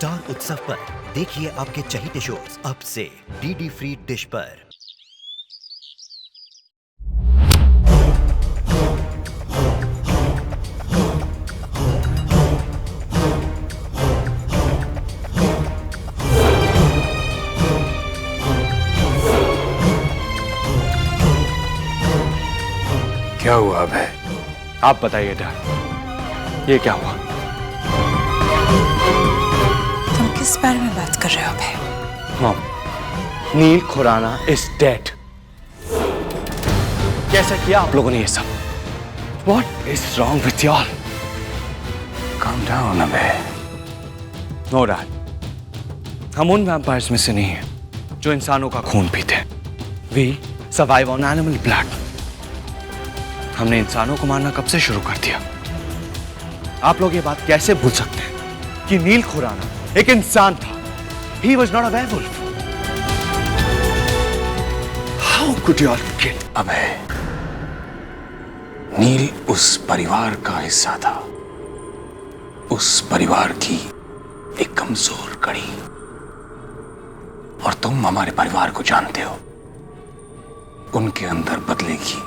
Star उत्सव पर देखिए आपके चहीते शोज अब से डीडी फ्री डिश पर। क्या हुआ अभय? आप बताइए डैड, ये क्या हुआ? तुम किस बारे में बात कर रहे हो Abhay? Mom, Neel Khurana is dead. कैसे किया आप लोगों ने ये सब? What is wrong with y'all? Calm down Abhay. No dad, हम उन वैम्पायर्स में से नहीं हैं जो इंसानों का खून पीते हैं। We survive on animal blood। हमने इंसानों को मारना कब से शुरू कर दिया? आप लोग ये बात कैसे भूल सकते हैं कि नील खुराना एक इंसान था? He was not a werewolf। How could you all kill? अभय, नील उस परिवार का हिस्सा था, उस परिवार की एक कमजोर कड़ी। और तुम हमारे परिवार को जानते हो, उनके अंदर बदले की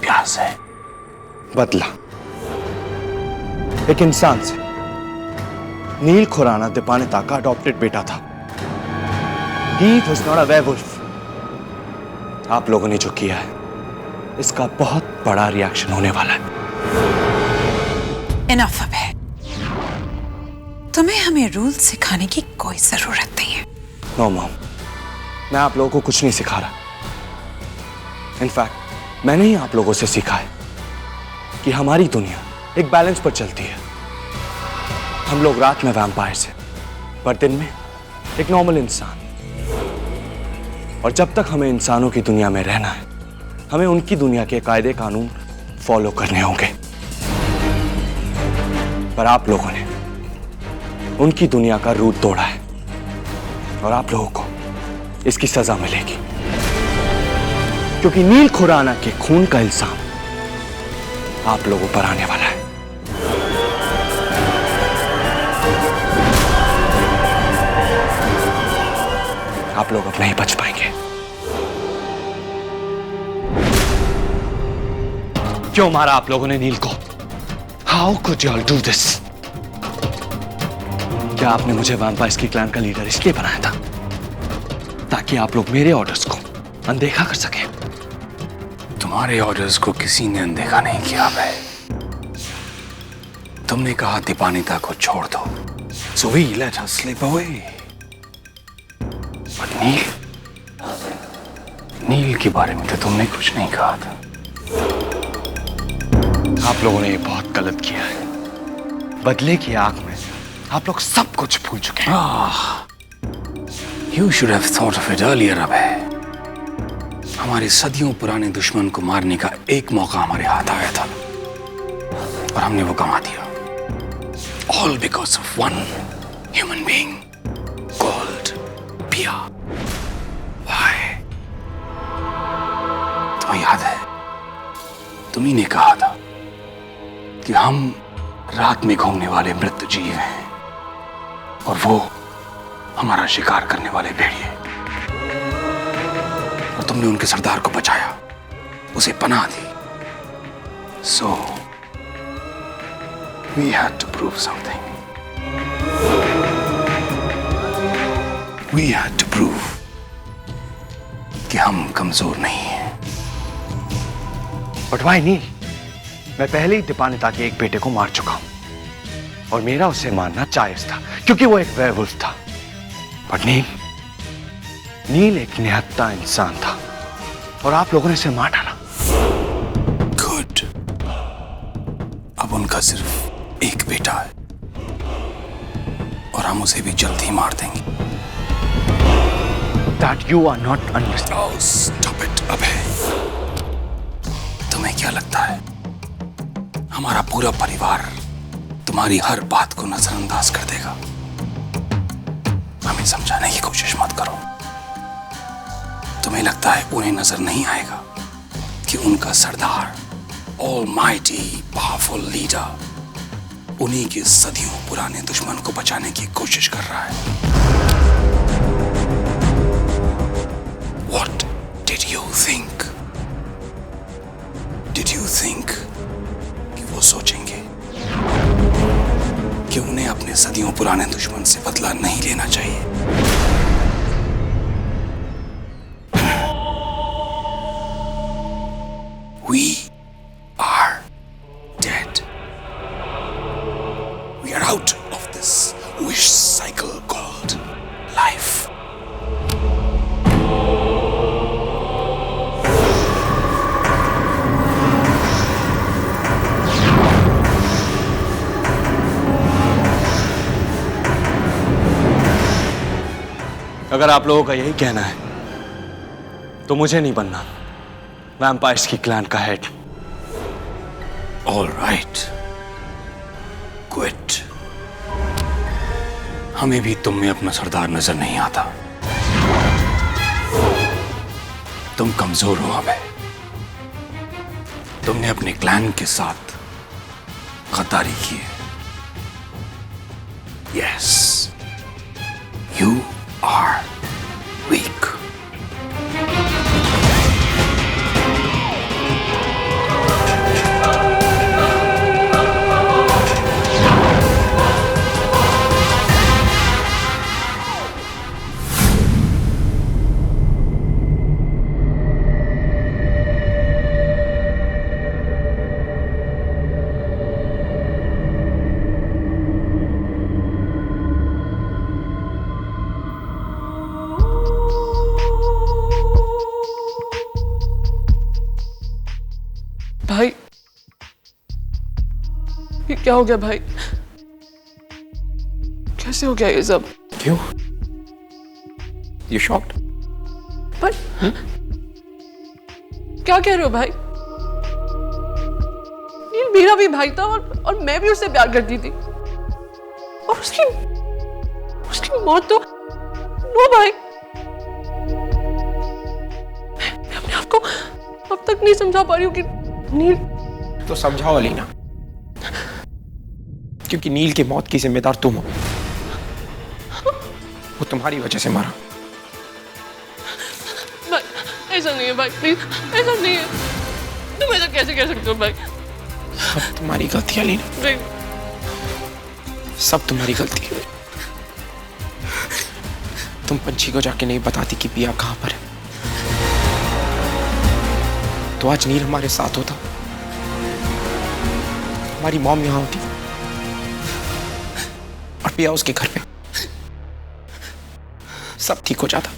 प्यास है। बदला एक इंसान से। नील खुराना दीपानिता का अडॉप्टेड बेटा था। He was not a werewolf। आप लोगों ने जो किया है, इसका बहुत बड़ा रिएक्शन होने वाला है। Enough अभय, तुम्हें हमें रूल सिखाने की कोई जरूरत नहीं है। नो मॉम, मैं आप लोगों को कुछ नहीं सिखा रहा। इनफैक्ट मैंने ही आप लोगों से सीखा है कि हमारी दुनिया एक बैलेंस पर चलती है। हम लोग रात में वैम्पायर्स हैं, पर दिन में एक नॉर्मल इंसान। और जब तक हमें इंसानों की दुनिया में रहना है, हमें उनकी दुनिया के कायदे कानून फॉलो करने होंगे। पर आप लोगों ने उनकी दुनिया का रूट तोड़ा है और आप लोगों को इसकी सजा मिलेगी, क्योंकि नील खुराना के खून का इल्जाम आप लोगों पर आने वाला है। आप लोग अब नहीं बच पाएंगे। क्यों मारा आप लोगों ने नील को? How could you all do this? क्या आपने मुझे वैम्पायर्स की क्लैन का लीडर इसलिए बनाया था ताकि आप लोग मेरे ऑर्डर्स को अनदेखा कर सकें? तुम्हारे ऑर्डर्स को किसी ने अनदेखा नहीं किया अभय। तुमने कहा दीपानिता को छोड़ दो, so we let her slip away। पर नील के बारे में तो तुमने कुछ नहीं कहा था। आप लोगों ने ये बहुत गलत किया है। बदले की आग में आप लोग सब कुछ भूल चुके हैं। You should have thought of it earlier अभय। हमारे सदियों पुराने दुश्मन को मारने का एक मौका हमारे हाथ आया था और हमने वो गंवा दिया। All because of one human being called Pia। Why? तुम्हें याद है, तुम्ही ने कहा था कि हम रात में घूमने वाले मृत जीव हैं और वो हमारा शिकार करने वाले भेड़िए। और तुमने उनके सरदार को बचाया, उसे पनाह दी। So we had to prove something। We had to prove कि हम कमजोर नहीं हैं। बट व्हाई नील? मैं पहले ही दीपानिता के एक बेटे को मार चुका हूं और मेरा उसे मारना जायज था क्योंकि वो एक वेयरवुल्फ था। बट नील एक निहत्था इंसान था और आप लोगों ने इसे मार डाला। गुड। अब उनका सिर्फ एक बेटा है और हम उसे भी जल्द ही मार देंगे। That you are not understanding। Oh, stop it अभय। तुम्हें क्या लगता है हमारा पूरा परिवार तुम्हारी हर बात को नजरअंदाज कर देगा? हमें समझाने की कोशिश मत करो। तुम्हें लगता है उन्हें नजर नहीं आएगा कि उनका सरदार, ऑलमाइटी पावरफुल लीडर, उन्हीं के सदियों पुराने दुश्मन को बचाने की कोशिश कर रहा है। What did you think? Did you think कि वो सोचेंगे कि उन्हें अपने सदियों पुराने दुश्मन से बदला नहीं लेना चाहिए? We are dead. We are out of this wish cycle called life. अगर आप लोगों का यही कहना है तो मुझे नहीं बनना वैम्पायर्स की क्लैन का हेड। All right. Quit. हमें भी तुम में अपना सरदार नजर नहीं आता। तुम कमजोर हो हमें। तुमने अपने क्लैन के साथ गद्दारी की है। Yes. You are weak. भाई ये क्या हो गया भाई? कैसे हो गया ये सब? क्यों? You shocked? पर क्या कह रहे हो भाई? नील मेरा भी भाई था और मैं भी उससे प्यार करती थी और उसकी मौत तो नो भाई। मैं अपने आप को अब तक नहीं समझा पा रही हूँ कि नील। तो समझाओ अलीना, क्योंकि नील की मौत की जिम्मेदार तुम हो। वो तुम्हारी वजह से मरा। भाई ऐसा नहीं है भाई, प्लीज ऐसा नहीं है। तुम ऐसा कैसे कह सकते हो भाई? सब तुम्हारी गलती है अलीना, नहीं। सब तुम्हारी गलती है। तुम पंछी को जाके नहीं बताती कि पिया कहां पर है, तो आज नील हमारे साथ होता, हमारी मॉम यहां होती और पिया उसके घर पे, सब ठीक हो जाता।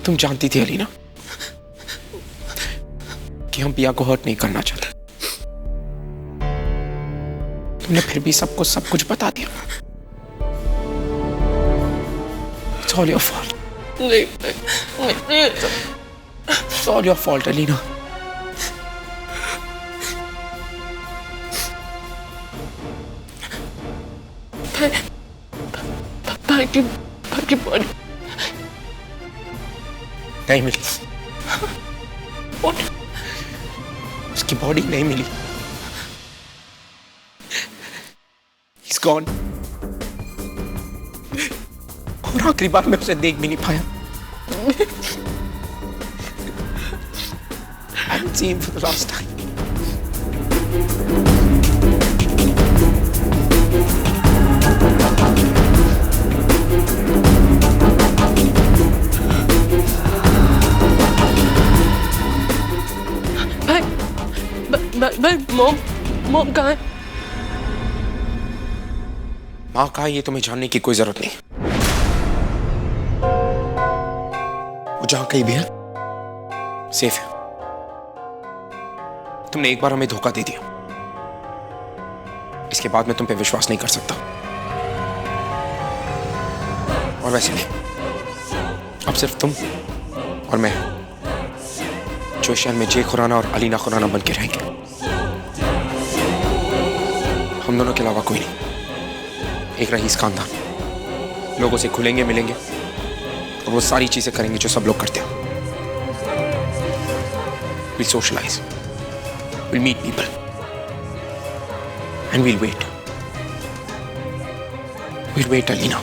तुम जानती थी अलीना कि हम पिया को हर्ट नहीं करना चाहते, तुमने फिर भी सबको सब कुछ बता दिया। It's all your fault. नहीं। It's all your fault, Alina. भाई की बॉडी नहीं मिली। उसकी बॉडी नहीं मिली। He's gone. और आखिरी बार मैं उसे देख भी नहीं पाया। I haven't seen him for the last time. भाई मॉम कहाँ है? माँ कहा ये तुम्हें जानने की कोई जरूरत नहीं। वो जहां कहीं भी है सेफ है। तुमने एक बार हमें धोखा दे दिया, इसके बाद मैं तुम पे विश्वास नहीं कर सकता। और वैसे भी अब सिर्फ तुम और मैं जो शहर में जे खुराना और अलीना खुराना बन के रहेंगे। हम दोनों के अलावा कोई नहीं। एक रईस खानदान लोगों से खुलेंगे, मिलेंगे और वो सारी चीजें करेंगे जो सब लोग करते हैं। We'll socialize. We'll meet people. And we'll wait. We'll wait, Alina.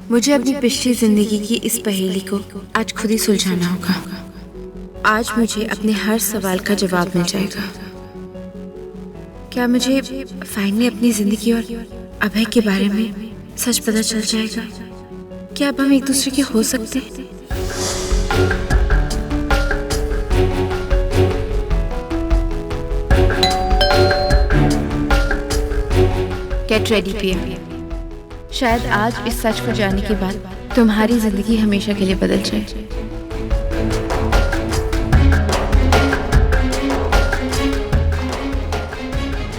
मुझे अपनी पिछली जिंदगी की इस पहेली को आज खुद ही सुलझाना होगा। आज मुझे अपने हर सवाल का जवाब मिल जाएगा। क्या मुझे फाइनली अपनी जिंदगी और अभय के बारे में सच पता चल जाएगा? क्या अब हम एक दूसरे के हो सकते हैं? गेट रेडी पिया। शायद आज इस सच को जानने के बाद तुम्हारी जिंदगी हमेशा के लिए बदल जाए।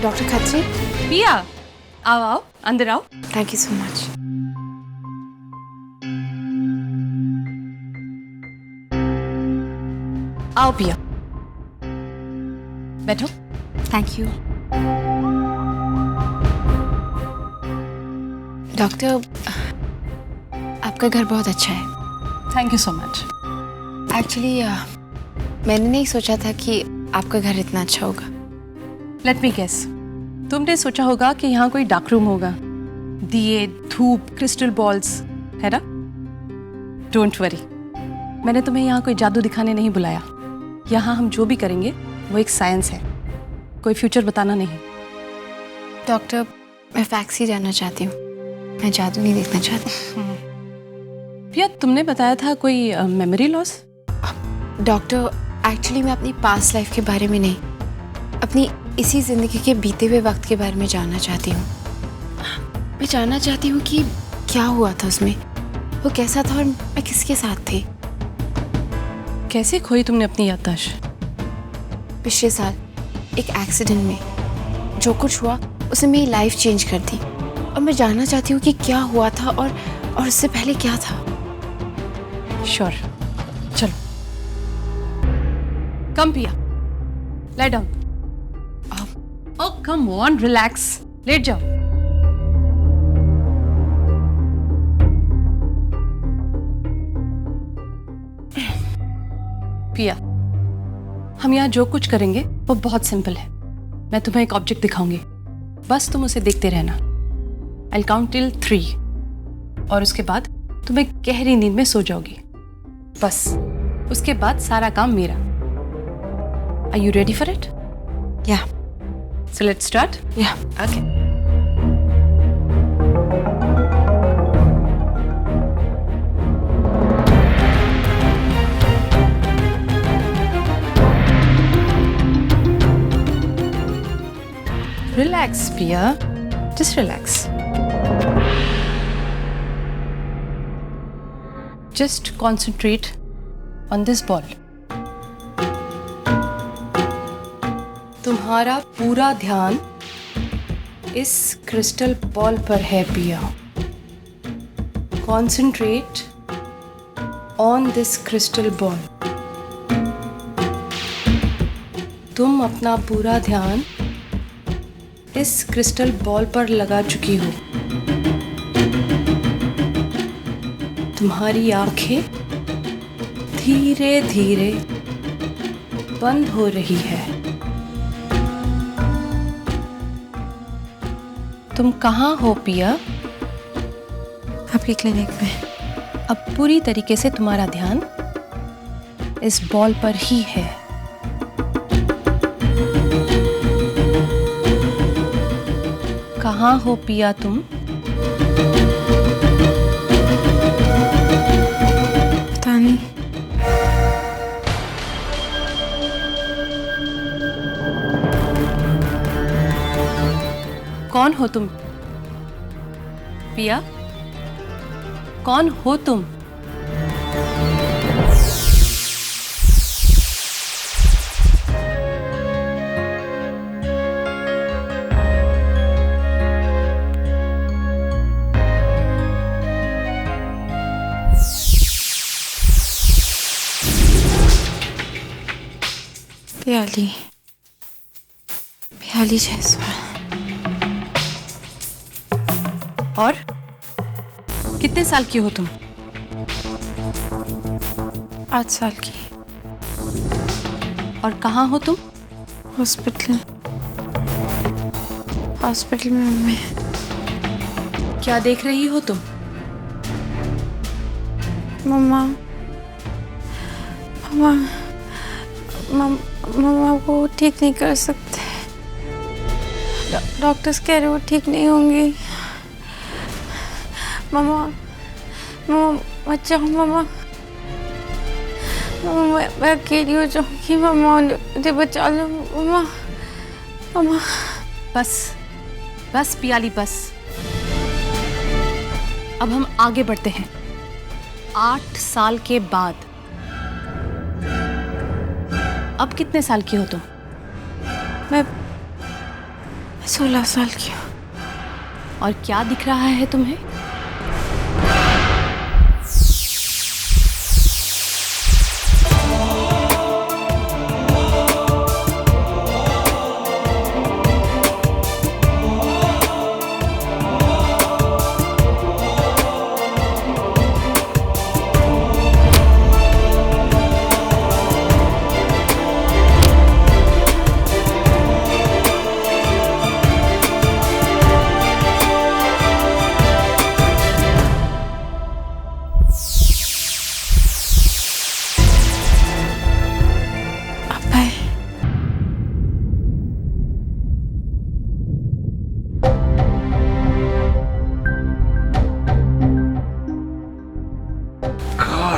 डॉक्टर खत्री। पिया, आओ आओ, अंदर आओ। Thank you so much. आओ पिया, बैठो। थैंक यू डॉक्टर, आपका घर बहुत अच्छा है। Thank you so much. Actually मैंने नहीं सोचा था कि आपका घर इतना अच्छा होगा। लेट मी गेस, तुमने सोचा होगा कि यहाँ कोई डार्क रूम होगा, दिए, धूप, क्रिस्टल बॉल्स, है ना? डोंट वरी, मैंने तुम्हें यहाँ कोई जादू दिखाने नहीं बुलाया। यहाँ हम जो भी करेंगे वो एक साइंस है, कोई फ्यूचर बताना नहीं। डॉक्टर, मैं फैक्स ही जानना चाहती हूँ, मैं जादू नहीं देखना चाहती। पिया, तुमने बताया था कोई मेमोरी लॉस? डॉक्टर, एक्चुअली मैं अपनी पास्ट लाइफ के बारे में नहीं, अपनी इसी जिंदगी के बीते हुए वक्त के बारे में जानना चाहती हूँ। मैं जानना चाहती हूँ कि क्या हुआ था उसमें, वो कैसा था और मैं किसके साथ थी। कैसे खोई तुमने अपनी याददाश्त? पिछले साल एक एक्सीडेंट में जो कुछ हुआ उसने मेरी लाइफ चेंज कर दी, और मैं जानना चाहती हूँ कि क्या हुआ था और उससे पहले क्या था। श्योर, चलो। Come Piya, lie down. Oh come on, relax, लेट जाओ। पिया, हम यहाँ जो कुछ करेंगे वो बहुत सिंपल है। मैं तुम्हें एक ऑब्जेक्ट दिखाऊंगी, बस तुम उसे देखते रहना। I'll count till 3 और उसके बाद तुम एक गहरी नींद में सो जाओगी। बस उसके बाद सारा काम मेरा। Are you ready for it? Yeah. So let's start? Yeah. Okay. Relax, Pia. Just relax. Just concentrate on this ball. तुम्हारा पूरा ध्यान इस क्रिस्टल बॉल पर है पिया। Concentrate on this crystal ball. तुम अपना पूरा ध्यान इस क्रिस्टल बॉल पर लगा चुकी हो। तुम्हारी आंखें धीरे धीरे बंद हो रही है। तुम कहाँ हो पिया? आपके क्लिनिक में। अब पूरी तरीके से तुम्हारा ध्यान इस बॉल पर ही है। कहाँ हो पिया तुम? पता नहीं। कौन हो तुम पिया? कौन हो तुम? बिहाली जायसवाल। और कितने साल की हो तुम? 8 साल की। और कहाँ हो तुम? हॉस्पिटल में मैं। क्या देख रही हो तुम? मम्मा को ठीक नहीं कर सकते। डॉक्टर्स कह रहे वो ठीक नहीं होंगी। मम्मा मत जाओ मम्मा। मैं अकेली हो जाऊंगी। मम्मा मुझे बचा लो मम्मा। बस पियाली बस। अब हम आगे बढ़ते हैं। 8 साल के बाद अब कितने साल की हो तुम? मैं 16 साल की हूँ। और क्या दिख रहा है तुम्हें?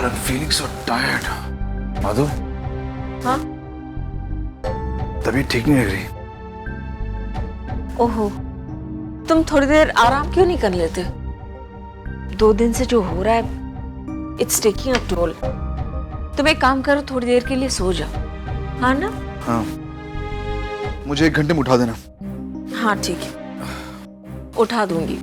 I'm feeling so tired. Madhu? हाँ? तबीयत ठीक नहीं लग रही। ओहो, तुम थोड़ी देर आराम क्यों नहीं कर लेते? 2 दिन से जो हो रहा है, इट्स टेकिंग अ टोल। तुम एक काम करो, थोड़ी देर के लिए सो जाओ, हाँ ना? हाँ, मुझे 1 घंटे में उठा देना। हाँ ठीक है, उठा दूंगी।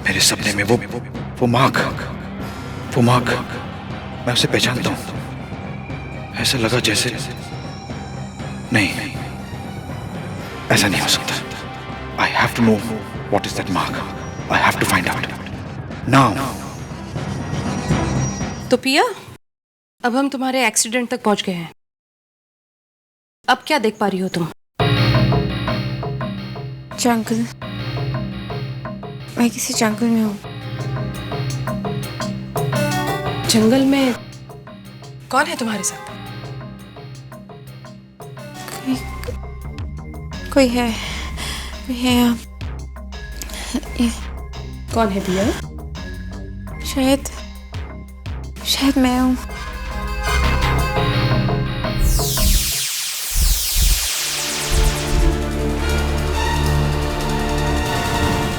मेरे सपने में वो माँ मैं उसे पहचानता हूँ। ऐसा लगा जैसे नहीं, ऐसा नहीं हो सकता। I have to know what is that mark. I have to find out now. तो पिया, अब हम तुम्हारे एक्सीडेंट तक पहुंच गए हैं। अब क्या देख पा रही हो तुम? जंगल। मैं किसी जंगल में हूँ। जंगल में कौन है तुम्हारे साथ? कोई है यहाँ। कौन है पिया? शायद मैं हूँ।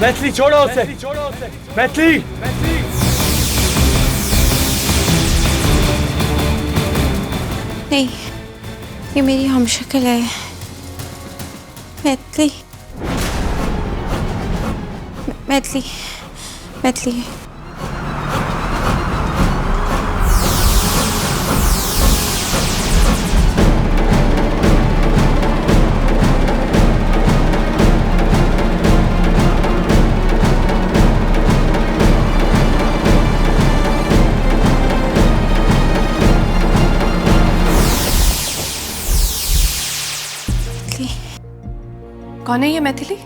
मैथिली छोड़ो उसे। मैथिली नहीं, ये मेरी हमशक्ल है। मैथिली। कौन है ये मैथिली?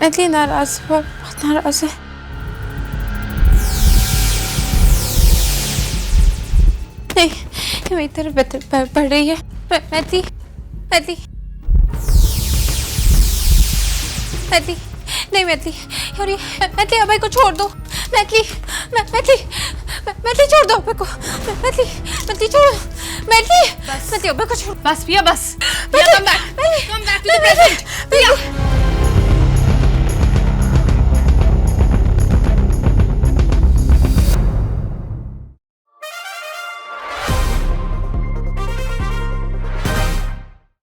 मैथिली नाराज है, बहुत नाराज है। मैथली मेरी तरफ बढ़ रही है। मैथली मैथली मैथली नहीं मैथली, मैथली अभय को छोड़ दो। मैथली मैथली छोड़ दो अभय को। मैथली छोड़ो। मैथली अभय को छोड़। बस पिया, बस। Come back to the present. पिया